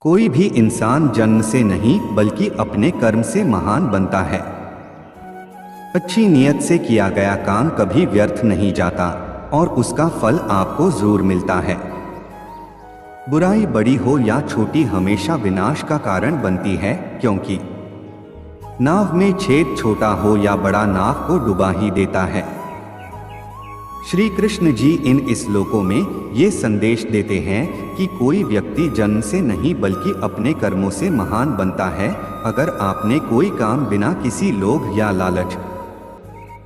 कोई भी इंसान जन्म से नहीं बल्कि अपने कर्म से महान बनता है। अच्छी नीयत से किया गया काम कभी व्यर्थ नहीं जाता और उसका फल आपको जरूर मिलता है। बुराई बड़ी हो या छोटी हमेशा विनाश का कारण बनती है, क्योंकि नाव में छेद छोटा हो या बड़ा नाव को डुबा ही देता है। श्री कृष्ण जी इन श्लोकों में ये संदेश देते हैं कि कोई व्यक्ति जन्म से नहीं बल्कि अपने कर्मों से महान बनता है। अगर आपने कोई काम बिना किसी लोभ या लालच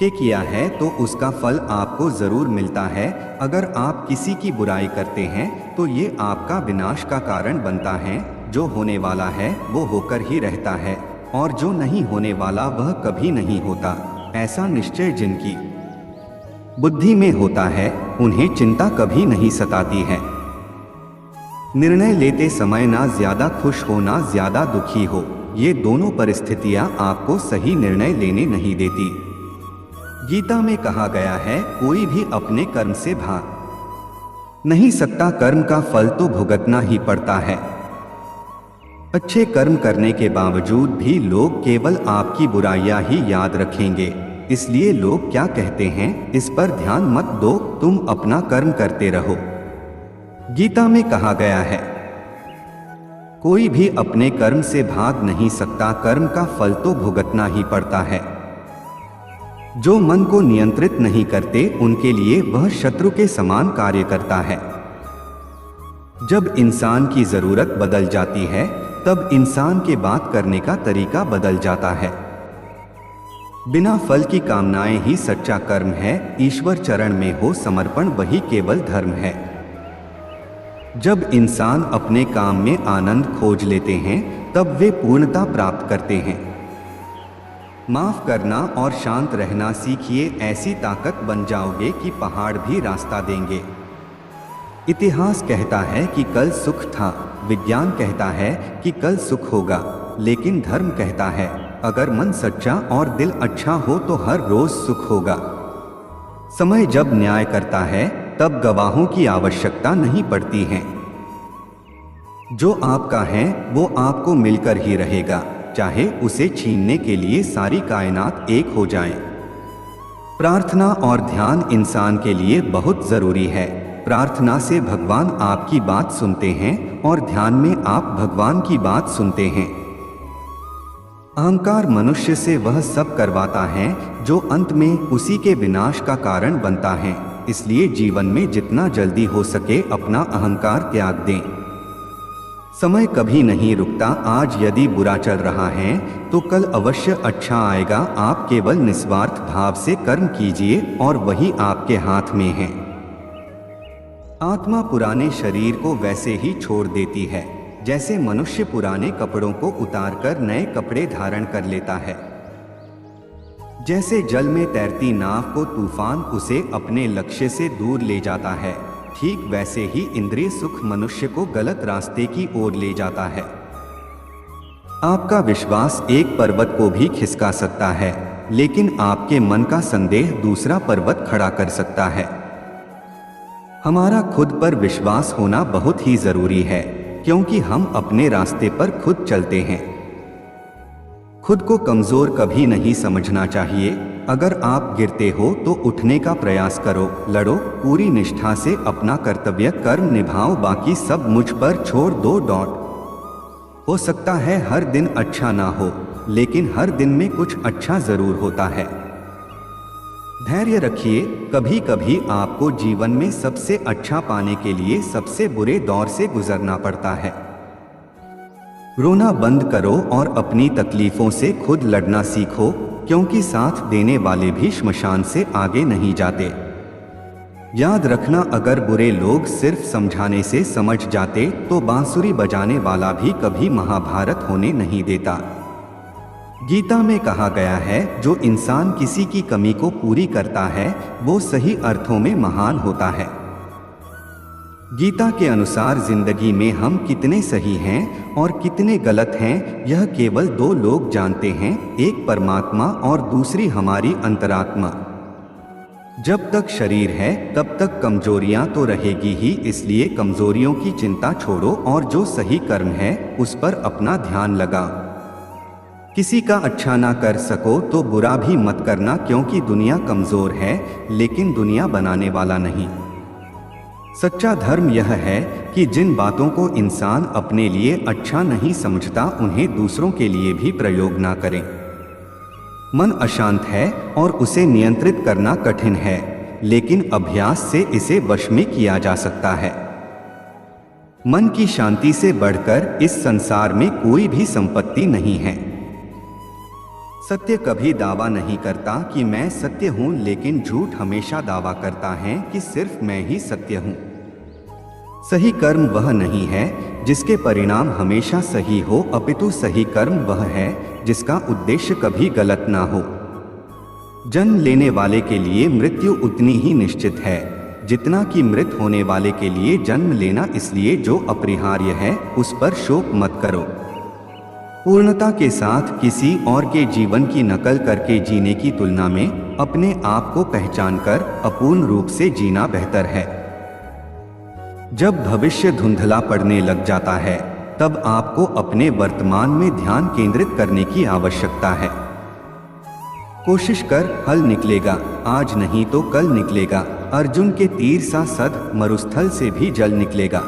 के किया है तो उसका फल आपको जरूर मिलता है। अगर आप किसी की बुराई करते हैं तो ये आपका विनाश का कारण बनता है। जो होने वाला है वो होकर ही रहता है और जो नहीं होने वाला वह कभी नहीं होता। ऐसा निश्चय जिनकी बुद्धि में होता है उन्हें चिंता कभी नहीं सताती है। निर्णय लेते समय ना ज्यादा खुश हो ना ज्यादा दुखी हो, ये दोनों परिस्थितियां आपको सही निर्णय लेने नहीं देती। गीता में कहा गया है, कोई भी अपने कर्म से भाग नहीं सकता, कर्म का फल तो भुगतना ही पड़ता है। अच्छे कर्म करने के बावजूद भी लोग केवल आपकी बुराइयां ही याद रखेंगे, इसलिए लोग क्या कहते हैं इस पर ध्यान मत दो, तुम अपना कर्म करते रहो। गीता में कहा गया है, कोई भी अपने कर्म से भाग नहीं सकता, कर्म का फल तो भुगतना ही पड़ता है। जो मन को नियंत्रित नहीं करते उनके लिए वह शत्रु के समान कार्य करता है। जब इंसान की जरूरत बदल जाती है तब इंसान के बात करने का तरीका बदल जाता है। बिना फल की कामनाएं ही सच्चा कर्म है। ईश्वर चरण में हो समर्पण वही केवल धर्म है। जब इंसान अपने काम में आनंद खोज लेते हैं तब वे पूर्णता प्राप्त करते हैं। माफ करना और शांत रहना सीखिए, ऐसी ताकत बन जाओगे कि पहाड़ भी रास्ता देंगे। इतिहास कहता है कि कल सुख था, विज्ञान कहता है कि कल सुख होगा, लेकिन धर्म कहता है अगर मन सच्चा और दिल अच्छा हो तो हर रोज सुख होगा। समय जब न्याय करता है तब गवाहों की आवश्यकता नहीं पड़ती है। जो आपका है वो आपको मिलकर ही रहेगा, चाहे उसे छीनने के लिए सारी कायनात एक हो जाए। प्रार्थना और ध्यान इंसान के लिए बहुत जरूरी है। प्रार्थना से भगवान आपकी बात सुनते हैं और ध्यान में आप भगवान की बात सुनते हैं। अहंकार मनुष्य से वह सब करवाता है जो अंत में उसी के विनाश का कारण बनता है। इसलिए जीवन में जितना जल्दी हो सके अपना अहंकार त्याग दें। समय कभी नहीं रुकता। आज यदि बुरा चल रहा है तो कल अवश्य अच्छा आएगा। आप केवल निस्वार्थ भाव से कर्म कीजिए और वही आपके हाथ में है। आत्मा पुराने शरीर को वैसे ही छोड़ देती है जैसे मनुष्य पुराने कपड़ों को उतारकर नए कपड़े धारण कर लेता है। जैसे जल में तैरती नाव को तूफान उसे अपने लक्ष्य से दूर ले जाता है, ठीक वैसे ही इंद्रिय सुख मनुष्य को गलत रास्ते की ओर ले जाता है। आपका विश्वास एक पर्वत को भी खिसका सकता है, लेकिन आपके मन का संदेह दूसरा पर्वत खड़ा कर सकता है। हमारा खुद पर विश्वास होना बहुत ही जरूरी है, क्योंकि हम अपने रास्ते पर खुद चलते हैं। खुद को कमजोर कभी नहीं समझना चाहिए। अगर आप गिरते हो तो उठने का प्रयास करो, लड़ो, पूरी निष्ठा से अपना कर्तव्य कर्म निभाओ, बाकी सब मुझ पर छोड़ दो। हो सकता है हर दिन अच्छा ना हो, लेकिन हर दिन में कुछ अच्छा जरूर होता है। धैर्य रखिए, कभी कभी आपको जीवन में सबसे अच्छा पाने के लिए सबसे बुरे दौर से गुजरना पड़ता है। रोना बंद करो और अपनी तकलीफों से खुद लड़ना सीखो, क्योंकि साथ देने वाले भी श्मशान से आगे नहीं जाते। याद रखना, अगर बुरे लोग सिर्फ समझाने से समझ जाते तो बांसुरी बजाने वाला भी कभी महाभारत होने नहीं देता। गीता में कहा गया है, जो इंसान किसी की कमी को पूरी करता है वो सही अर्थों में महान होता है। गीता के अनुसार जिंदगी में हम कितने सही हैं और कितने गलत हैं यह केवल दो लोग जानते हैं, एक परमात्मा और दूसरी हमारी अंतरात्मा। जब तक शरीर है तब तक कमजोरियां तो रहेगी ही, इसलिए कमजोरियों की चिंता छोड़ो और जो सही कर्म है उस पर अपना ध्यान लगा। किसी का अच्छा ना कर सको तो बुरा भी मत करना, क्योंकि दुनिया कमजोर है लेकिन दुनिया बनाने वाला नहीं। सच्चा धर्म यह है कि जिन बातों को इंसान अपने लिए अच्छा नहीं समझता उन्हें दूसरों के लिए भी प्रयोग ना करें। मन अशांत है और उसे नियंत्रित करना कठिन है, लेकिन अभ्यास से इसे वश में किया जा सकता है। मन की शांति से बढ़कर इस संसार में कोई भी संपत्ति नहीं है। सत्य कभी दावा नहीं करता कि मैं सत्य हूं, लेकिन झूठ हमेशा दावा करता है कि सिर्फ मैं ही सत्य हूं। सही कर्म वह नहीं है जिसके परिणाम हमेशा सही हो, अपितु सही कर्म वह है जिसका उद्देश्य कभी गलत ना हो। जन्म लेने वाले के लिए मृत्यु उतनी ही निश्चित है जितना कि मृत होने वाले के लिए जन्म लेना, इसलिए जो अपरिहार्य है उस पर शोक मत करो। पूर्णता के साथ किसी और के जीवन की नकल करके जीने की तुलना में अपने आप को पहचानकर अपूर्ण रूप से जीना बेहतर है। जब भविष्य धुंधला पड़ने लग जाता है तब आपको अपने वर्तमान में ध्यान केंद्रित करने की आवश्यकता है। कोशिश कर, फल निकलेगा, आज नहीं तो कल निकलेगा। अर्जुन के तीर सा सद मरुस्थल से भी जल निकलेगा।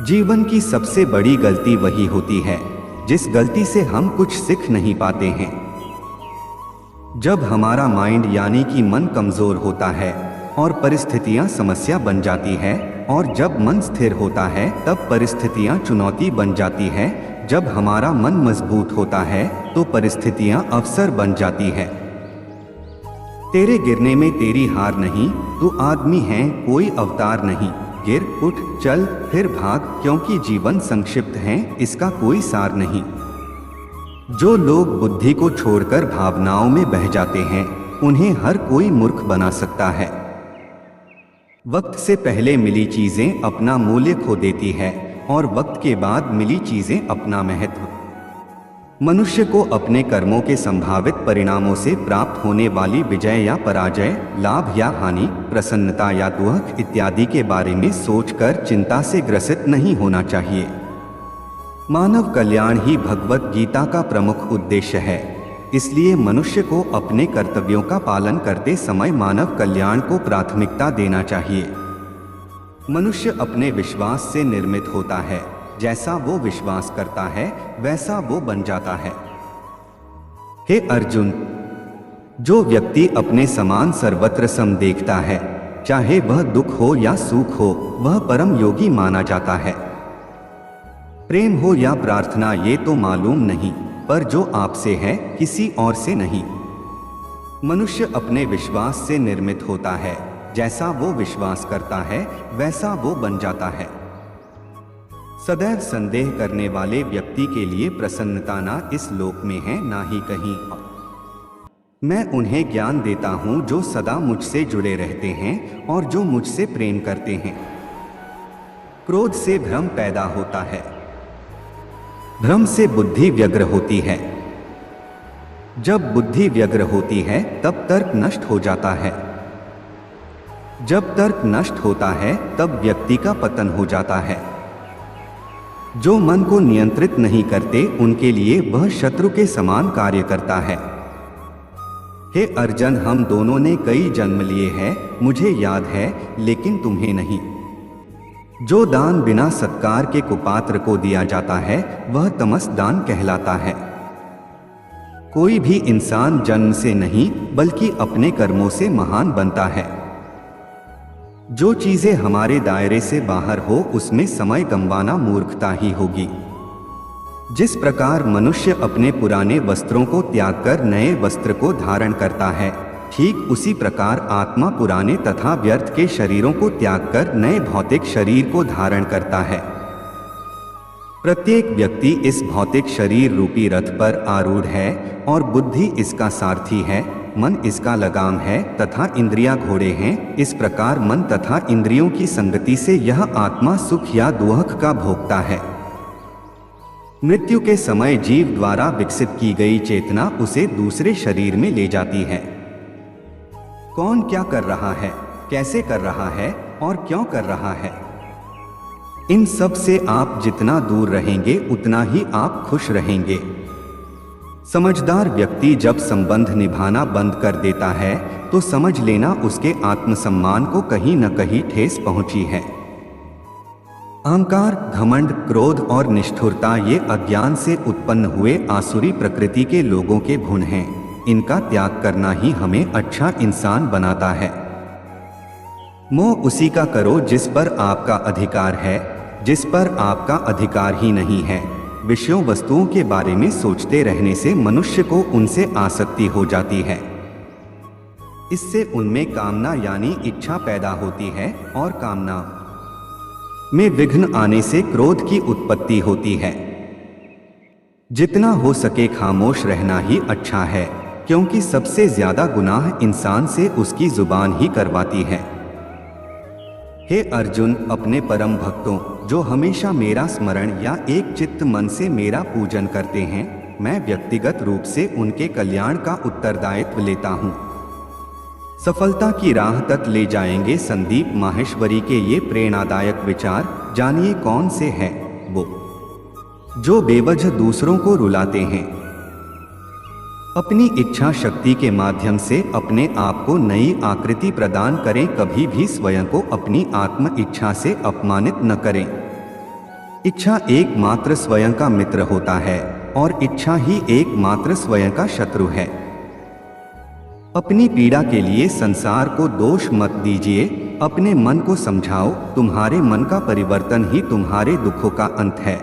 जीवन की सबसे बड़ी गलती वही होती है जिस गलती से हम कुछ सीख नहीं पाते हैं। जब हमारा माइंड यानी कि मन कमजोर होता है और परिस्थितियां समस्या बन जाती है, और जब मन स्थिर होता है तब परिस्थितियां चुनौती बन जाती है। जब हमारा मन मजबूत होता है तो परिस्थितियां अवसर बन जाती है। तेरे गिरने में तेरी हार नहीं, तू आदमी है कोई अवतार नहीं। गिर उठ चल फिर भाग, क्योंकि जीवन संक्षिप्त है, इसका कोई सार नहीं। जो लोग बुद्धि को छोड़कर भावनाओं में बह जाते हैं उन्हें हर कोई मूर्ख बना सकता है। वक्त से पहले मिली चीजें अपना मूल्य खो देती है और वक्त के बाद मिली चीजें अपना महत्व। मनुष्य को अपने कर्मों के संभावित परिणामों से प्राप्त होने वाली विजय या पराजय, लाभ या हानि, प्रसन्नता या दुख इत्यादि के बारे में सोचकर चिंता से ग्रसित नहीं होना चाहिए। मानव कल्याण ही भगवत गीता का प्रमुख उद्देश्य है, इसलिए मनुष्य को अपने कर्तव्यों का पालन करते समय मानव कल्याण को प्राथमिकता देना चाहिए। मनुष्य अपने विश्वास से निर्मित होता है, जैसा वो विश्वास करता है वैसा वो बन जाता है। हे अर्जुन, जो व्यक्ति अपने समान सर्वत्र सम देखता है, चाहे वह दुख हो या सुख हो, वह परम योगी माना जाता है। प्रेम हो या प्रार्थना ये तो मालूम नहीं, पर जो आपसे है किसी और से नहीं। मनुष्य अपने विश्वास से निर्मित होता है, जैसा वो विश्वास करता है वैसा वो बन जाता है। सदैव संदेह करने वाले व्यक्ति के लिए प्रसन्नता ना इस लोक में है ना ही कहीं। मैं उन्हें ज्ञान देता हूँ जो सदा मुझसे जुड़े रहते हैं और जो मुझसे प्रेम करते हैं। क्रोध से भ्रम पैदा होता है, भ्रम से बुद्धि व्यग्र होती है। जब बुद्धि व्यग्र होती है तब तर्क नष्ट हो जाता है। जब तर्क नष्ट होता है तब व्यक्ति का पतन हो जाता है। जो मन को नियंत्रित नहीं करते उनके लिए वह शत्रु के समान कार्य करता है। हे अर्जुन, हम दोनों ने कई जन्म लिए हैं, मुझे याद है लेकिन तुम्हें नहीं। जो दान बिना सत्कार के कुपात्र को दिया जाता है वह तमस दान कहलाता है। कोई भी इंसान जन्म से नहीं बल्कि अपने कर्मों से महान बनता है। जो चीजें हमारे दायरे से बाहर हो उसमें समय गंवाना मूर्खता ही होगी। जिस प्रकार मनुष्य अपने पुराने वस्त्रों को त्याग कर नए वस्त्र को धारण करता है, ठीक उसी प्रकार आत्मा पुराने तथा व्यर्थ के शरीरों को त्याग कर नए भौतिक शरीर को धारण करता है। प्रत्येक व्यक्ति इस भौतिक शरीर रूपी रथ पर आरूढ़ है और बुद्धि इसका सारथी है, मन इसका लगाम है तथा इंद्रियां घोड़े हैं। इस प्रकार मन तथा इंद्रियों की संगति से यह आत्मा सुख या दुख का भोगता है। मृत्यु के समय जीव द्वारा विकसित की गई चेतना उसे दूसरे शरीर में ले जाती है। कौन क्या कर रहा है, कैसे कर रहा है और क्यों कर रहा है। इन सब से आप जितना दूर रहेंगे उतना ही आप खुश रहेंगे। समझदार व्यक्ति जब संबंध निभाना बंद कर देता है तो समझ लेना उसके आत्मसम्मान को कहीं न कहीं ठेस पहुंची है। अहंकार, घमंड, क्रोध और निष्ठुरता ये अज्ञान से उत्पन्न हुए आसुरी प्रकृति के लोगों के गुण हैं। इनका त्याग करना ही हमें अच्छा इंसान बनाता है। मोह उसी का करो जिस पर आपका अधिकार है, जिस पर आपका अधिकार ही नहीं है। विषयों वस्तुओं के बारे में सोचते रहने से मनुष्य को उनसे आसक्ति हो जाती है। इससे उनमें कामना यानी इच्छा पैदा होती है और कामना में विघ्न आने से क्रोध की उत्पत्ति होती है। जितना हो सके खामोश रहना ही अच्छा है, क्योंकि सबसे ज्यादा गुनाह इंसान से उसकी जुबान ही करवाती है। हे अर्जुन, अपने परम भक्तों जो हमेशा मेरा स्मरण या एक चित्त मन से मेरा पूजन करते हैं, मैं व्यक्तिगत रूप से उनके कल्याण का उत्तरदायित्व लेता हूँ। सफलता की राह तक ले जाएंगे संदीप माहेश्वरी के ये प्रेरणादायक विचार। जानिए कौन से हैं वो जो बेवजह दूसरों को रुलाते हैं। अपनी इच्छा शक्ति के माध्यम से अपने आप को नई आकृति प्रदान करें। कभी भी स्वयं को अपनी आत्म इच्छा से अपमानित न करें। इच्छा एकमात्र स्वयं का मित्र होता है और इच्छा ही एकमात्र स्वयं का शत्रु है। अपनी पीड़ा के लिए संसार को दोष मत दीजिए, अपने मन को समझाओ। तुम्हारे मन का परिवर्तन ही तुम्हारे दुखों का अंत है।